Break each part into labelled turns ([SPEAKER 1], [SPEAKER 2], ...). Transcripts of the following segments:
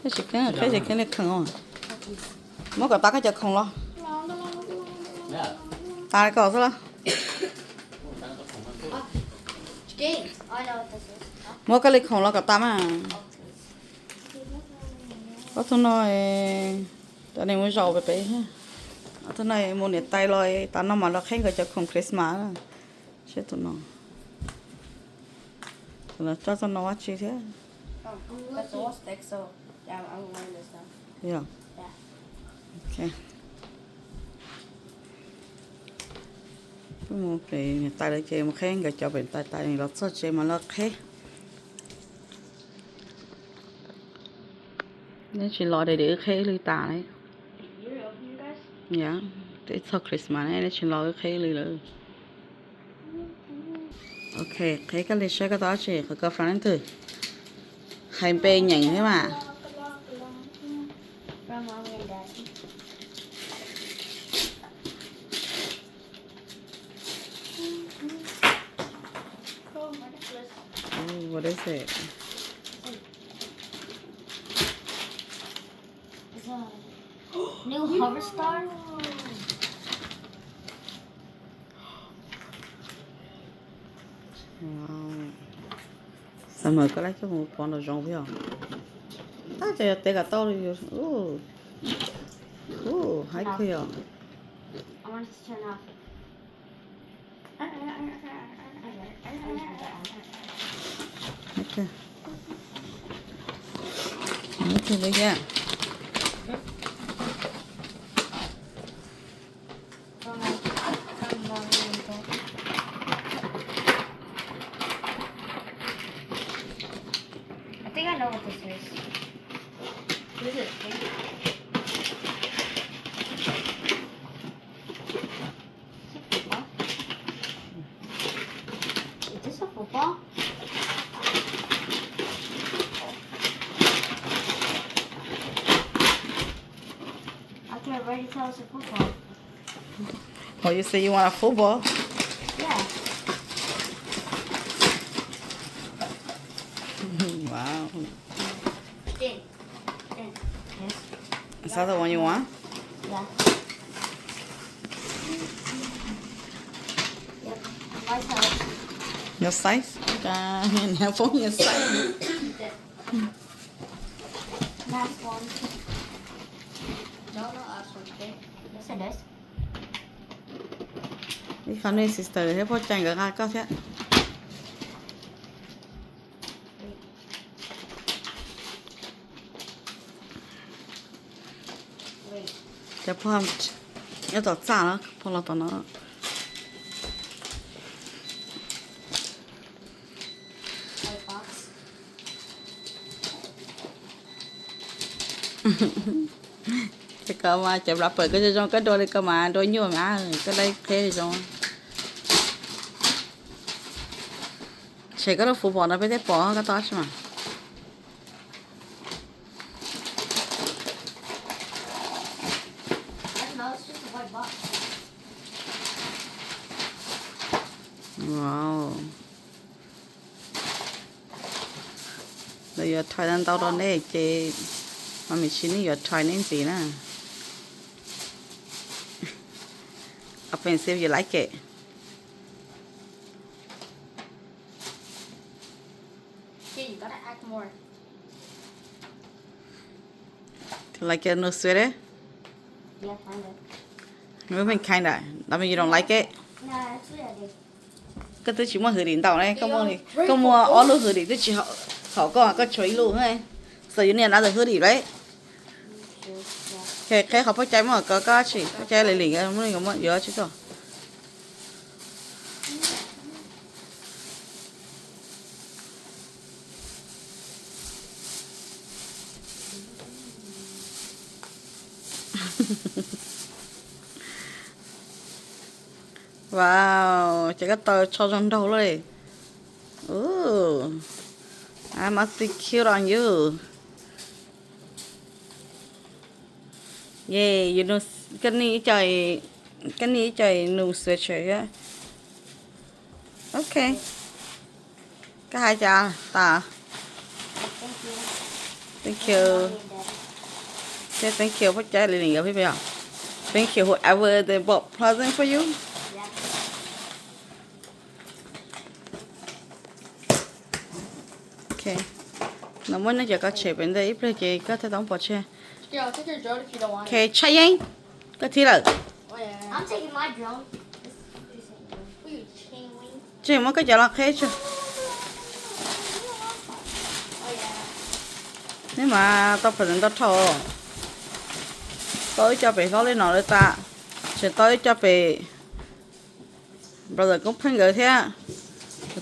[SPEAKER 1] cái gì cái này không mỗi cái ta cái chợ không lo ta cái có sao mỗi cái lịch không lo cả ta mà có thằng nói tao này mới giàu về bé ha thằng này một nét tay lôi tao nó mà nó khen cái chợ không Christmas đó chết tụi nó là cho tụi nó chi thế yeah okay một cái tay lại chơi một khen cái cho bên tay tay này nó sốt chơi mà nó khen nên chỉ lo để khen lưỡi tà đấy dạ để cho Christmas này nên chỉ lo khen lưỡi rồi ok khen cái lịch sử cái đó chỉ có phản thử hai bên nhảy thế mà what is it?
[SPEAKER 2] It's a new hover star.
[SPEAKER 1] Wow. Sao mà có lấy cho một con đồ rong phải không? À, trời ơi, cả to rồi. Hay kìa.
[SPEAKER 2] I want it to turn off.
[SPEAKER 1] Okay. Okay, bây giờ.
[SPEAKER 2] I think I know what this is. What is it? Is this a football? I can already tell it's a football.
[SPEAKER 1] Oh, you say you want a football?
[SPEAKER 2] Yeah.
[SPEAKER 1] Wow.
[SPEAKER 2] Yes.
[SPEAKER 1] Is that the one you want?
[SPEAKER 2] Yeah. Yep. My size.
[SPEAKER 1] Your size? Nhà phố your size.
[SPEAKER 2] Last one. No, last one. Okay. Yes, it is.
[SPEAKER 1] Cái con này sister thế phố chanh cái có thế.
[SPEAKER 2] Wait.
[SPEAKER 1] Cho phong nhớ tỏ xa nó, phong là tỏ nó.
[SPEAKER 2] White box.
[SPEAKER 1] Cái cơ mà chụp rapper cái cho cái đôi đây cơ mà đôi nhiều mà cái đây thế rồi. Sẽ có phụ bỏ nó phải thế bỏ cái to chứ mà.
[SPEAKER 2] I don't know, it's just a white box.
[SPEAKER 1] Wow. Bây giờ thời gian tao đó này chị mà mình xin giờ thời nên gì nè. Offensive, you like it?
[SPEAKER 2] Okay, you gotta add more.
[SPEAKER 1] You like it no sweater?
[SPEAKER 2] Yeah, kinda.
[SPEAKER 1] Maybe kinda. That mean you don't like it?
[SPEAKER 2] Nah, actually I do.
[SPEAKER 1] Cái tôi chỉ mua hử điện tàu này, không mua ó lô hử điện tôi chỉ họ có chuối lù này. Giờ như này đã được hử điện đấy. Cái họ phải trái mà có chỉ phải trái lại liền cái mới có mọi giờ chứ sao? Wow, chỉ có tờ cho trong đầu rồi. Oh, I must be cute on you. Yeah, you know, cái này trời nụ sweater á. Okay. Cái hai cha ta.
[SPEAKER 2] Thank you.
[SPEAKER 1] Thank you. Say thank you for chatting with me. Thank you whoever they bought present for you.
[SPEAKER 2] Yeah.
[SPEAKER 1] Okay. Nó muốn nó giờ có chế bên đây ít rồi chị có thể đóng bỏ chế.
[SPEAKER 2] Yeah, I'll take your drone if you don't want
[SPEAKER 1] Okay, chạy nhanh. Có thi rồi.
[SPEAKER 2] it. Oh, yeah. I'm taking my drone. Will you chain wing?
[SPEAKER 1] Chị muốn cái giờ là khé chưa?
[SPEAKER 2] Oh, yeah.
[SPEAKER 1] Nếu mà tao phải tao thò. Tôi cho bé nó lên nó lên ta. Chỉ tôi cho bé. Bây giờ cũng phân gửi thế.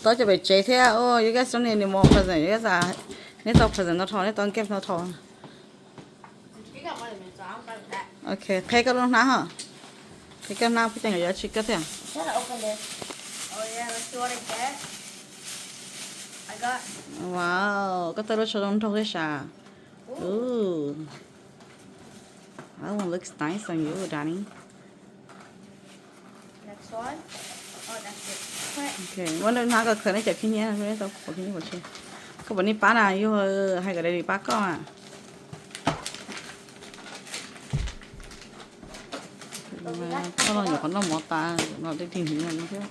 [SPEAKER 1] Tôi cho bé chế thế. Oh, you guys don't need any more present. You guys are. Nếu tao present tao thò, nếu tao kẹp tao thò.
[SPEAKER 2] You got more than me, so I'm fine with that.
[SPEAKER 1] Okay, khé cái luôn hả? Khé cái nào phải chẳng có chị cái thế.
[SPEAKER 2] Gotta open this. Oh, yeah, let's see what I get. I got.
[SPEAKER 1] Wow, cái tay nó cho nó thôi sao? Ooh. That one looks nice on you, Danny.
[SPEAKER 2] Next one. Oh, that's it.
[SPEAKER 1] Okay,วันนั้นก็เคยได้จับที่นี้นะไม่ได้ตัวคนที่นี่หมดใช่ก็วันนี้ป้าน่ะอยู่ให้กับเด็กป้าก็อ่ะก็ลองอยู่คนละหมอตาเราได้ทิ้งถึงอย่างนี้ใช่ไหม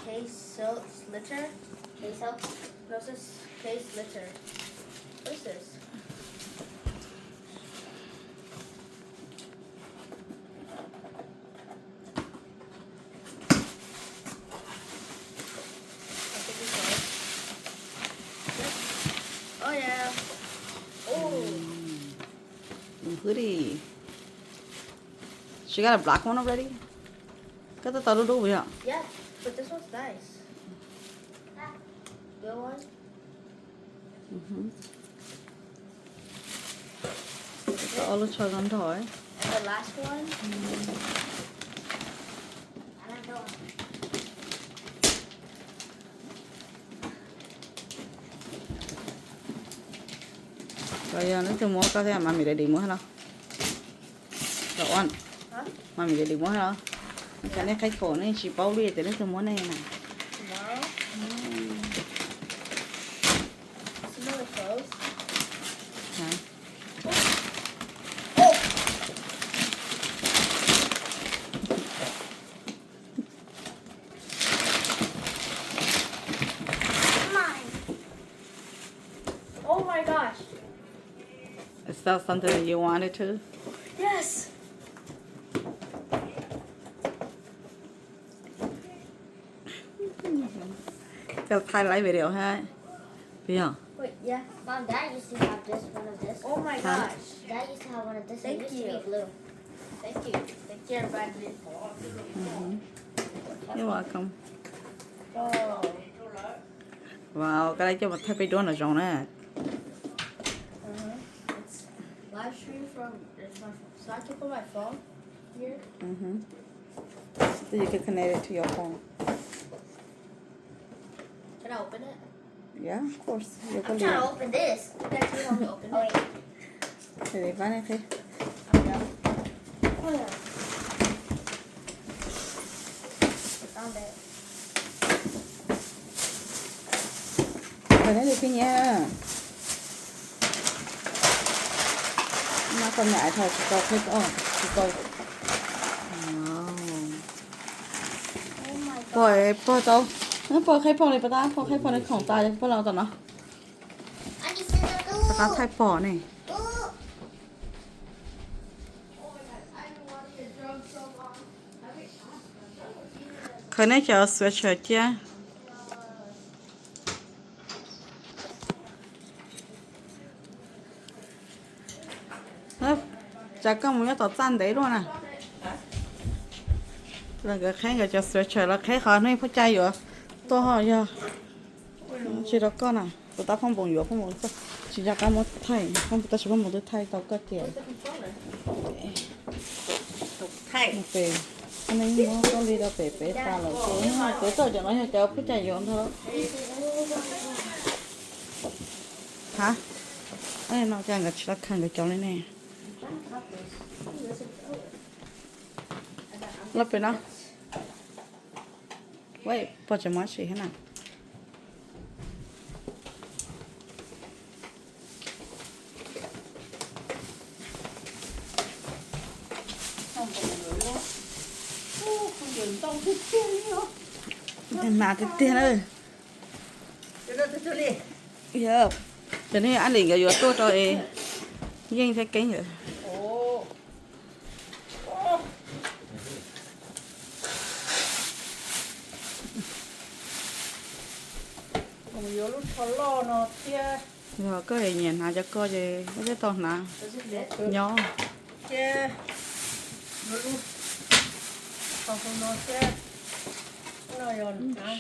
[SPEAKER 2] Case litter. Case help. No, this is case litter. What is this? Oh yeah. Oh.
[SPEAKER 1] Hoodie. She got a black one already? Cái tao tao đủ vậy hả?
[SPEAKER 2] Yeah, but this one's nice. Good one.
[SPEAKER 1] Tao lúc cho con thôi.
[SPEAKER 2] And the last one. I don't know.
[SPEAKER 1] Rồi giờ nó tôi mua có thể mà mình để đi mua hả? Rồi ăn.
[SPEAKER 2] Huh?
[SPEAKER 1] Mà mình để đi mua hả? Cái này khách cổ này chỉ bao bì thì nó tôi mua này này.
[SPEAKER 2] Tomorrow. Some other clothes.
[SPEAKER 1] Hả?
[SPEAKER 2] Oh. Come on. Oh my gosh.
[SPEAKER 1] Is that something that you wanted to?
[SPEAKER 2] Yes.
[SPEAKER 1] Tao thay lại video ha. Biết không?
[SPEAKER 2] Wait, yeah. Mom, Dad used to have this, one of this. Oh my gosh. Dad used to have one of this. Thank you. It used to be blue. Thank you. Thank you, everybody.
[SPEAKER 1] You're welcome.
[SPEAKER 2] Oh.
[SPEAKER 1] Wow, cái này cho một thay video ở trong này.
[SPEAKER 2] It's live stream from it's my phone. So I can put my phone here.
[SPEAKER 1] So you can connect it to your phone.
[SPEAKER 2] Can I open it?
[SPEAKER 1] Yeah, of course. You're
[SPEAKER 2] I'm trying to open this. You guys can help me open it.
[SPEAKER 1] Thì để vào này thế.
[SPEAKER 2] I'm done. Oh yeah. Found it.
[SPEAKER 1] Rồi đấy đi nha. Nó còn ngại thôi, chỉ câu click on, chỉ câu. Wow.
[SPEAKER 2] Oh my god.
[SPEAKER 1] Bỏ đâu? Nó bỏ khai bỏ này bà ta, bỏ khai bỏ này khổng tài, bỏ lâu tao nó.
[SPEAKER 2] I need to
[SPEAKER 1] Bà ta thay bỏ này. Khởi này cho sweatshirt chứ. Chắc có một cái tỏ chăn đấy luôn à. Là cái khen cái cho sweatshirt là khen khó này phải chạy rồi. To hỏi giờ. Chỉ đó con à. tụi ta phong bồng phong bồng chỉ ra cái một thay không ta chỉ có một đứa thay tao có tiền
[SPEAKER 2] Thay.
[SPEAKER 1] một về anh ấy mua con đi đâu về ta là cái tôi cho nó hay kéo cứ chạy vô thôi hả ấy nó chẳng gặp chỉ là khăn cái cháu này nè lấp về nó vậy bỏ cho má chị thế nào mà cái tiền ơi giờ cho nên anh định cái vô tôi rồi nhanh thấy cái rồi rồi có gì nhỉ nào cho coi gì có cái to nào nhỏ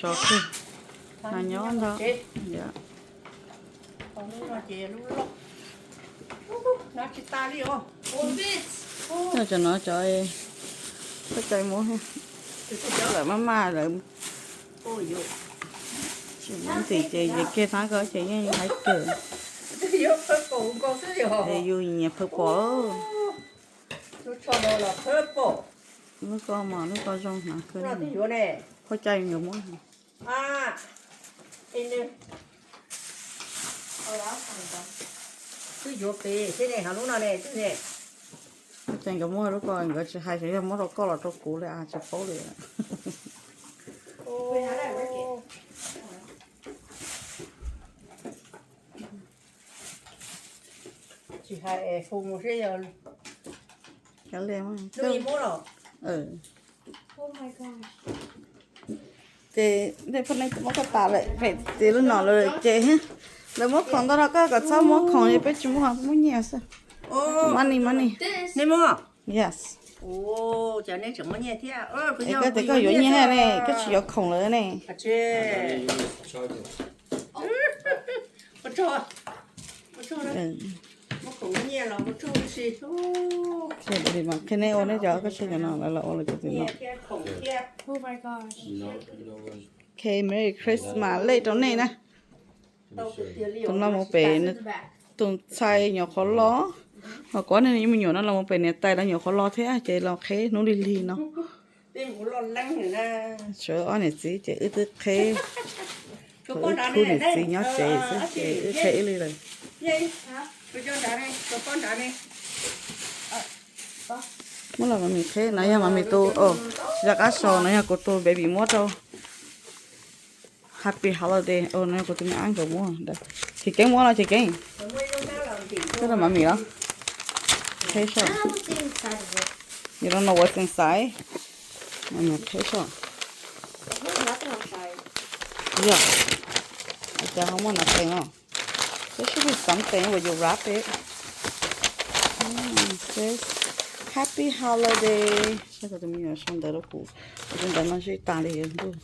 [SPEAKER 1] sọt đi là nhỏ đó dạ nó cho nó trời cái cây mua ha lại mama lại thì chị kia tháng có chị như thấy cười thì vui nhẹ phơi bỏ nó con mà nó con rong hả cái có chay nhiều món
[SPEAKER 2] cứ vô về thế này hả lúc nào này thế này
[SPEAKER 1] trên cái món đó coi người chỉ hay cái món đó có là cho cũ lại chỉ phố lại
[SPEAKER 2] chỉ hay phụ một cái giờ
[SPEAKER 1] cái lên
[SPEAKER 2] lúc gì mua rồi
[SPEAKER 3] Oh my gosh.
[SPEAKER 1] thì đây phần này cũng có tả lại phải tí lúc nào rồi chế hết rồi mất còn đó là cái sao mất còn thì biết chúng họ muốn nhiều sao money
[SPEAKER 2] nên mua
[SPEAKER 1] yes
[SPEAKER 2] ồ cho nên chẳng có nhẹ thế à
[SPEAKER 1] cái có yếu như thế này cái chỉ có khổng lớn này
[SPEAKER 2] chứ một chỗ đấy một khổng nhẹ là một chỗ gì
[SPEAKER 1] thế thì mà cái này ôn đấy giờ cái chuyện nào là ôn là cái gì nào
[SPEAKER 3] Oh my gosh.
[SPEAKER 1] okay Merry Christmas lấy trong này nè tụi nó một bể tụi xay nhỏ khó lo mà có nên mình nhỏ nó là một bể này tay nó nhỏ khó lo thế à chị lo khé nó đi lì nó trời ơi này gì chị ư tức khé thôi khu này gì nhỏ chị ư khé đi rồi muốn là mà mình khé nãy mà mình tô ra cá sò nãy cô tô baby mua đâu Happy holiday nãy cô tụi mình ăn rồi mua đây chị cái mua là chị cái là mà mình đó khé sao you don't know what's inside mà khé sao
[SPEAKER 3] There's nothing outside.
[SPEAKER 1] yeah I don't want nothing on there should be something where you wrap it it says Happy holiday sao tụi mình ở trong đó phụ chúng ta nó sẽ tàn đi luôn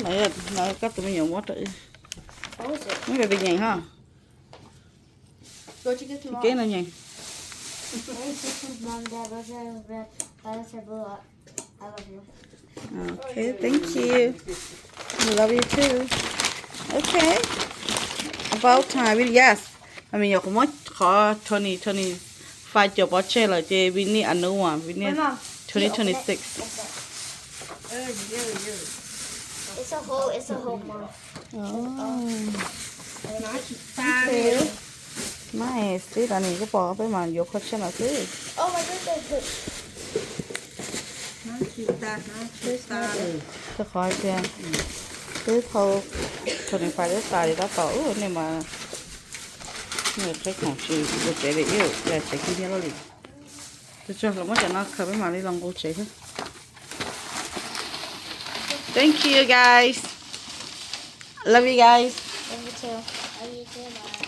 [SPEAKER 1] nãy các tụi mình nhiều quá trời
[SPEAKER 3] What was it?
[SPEAKER 1] mấy cái bị nhảy ha
[SPEAKER 3] Where'd you get
[SPEAKER 1] cái này nhảy
[SPEAKER 3] Mom, Dad, I love you.
[SPEAKER 1] okay thank you I love you too okay about time yes I mean you come khó 25 job ở trên là chị we need a new one we need 2026
[SPEAKER 3] It's a whole month.
[SPEAKER 1] okay mai xí là này cái bò với mà vô khó trên là xí
[SPEAKER 3] Oh my goodness.
[SPEAKER 1] cái khó trên cứ thâu thôi nên phải để xài đã tổ nên mà người thấy không chịu được chế để yêu là chế kia nó liền tôi cho là mất cho nó khởi mà đi lòng cô chế hết thank you guys love you guys
[SPEAKER 3] Love you too. Love you too, Mom.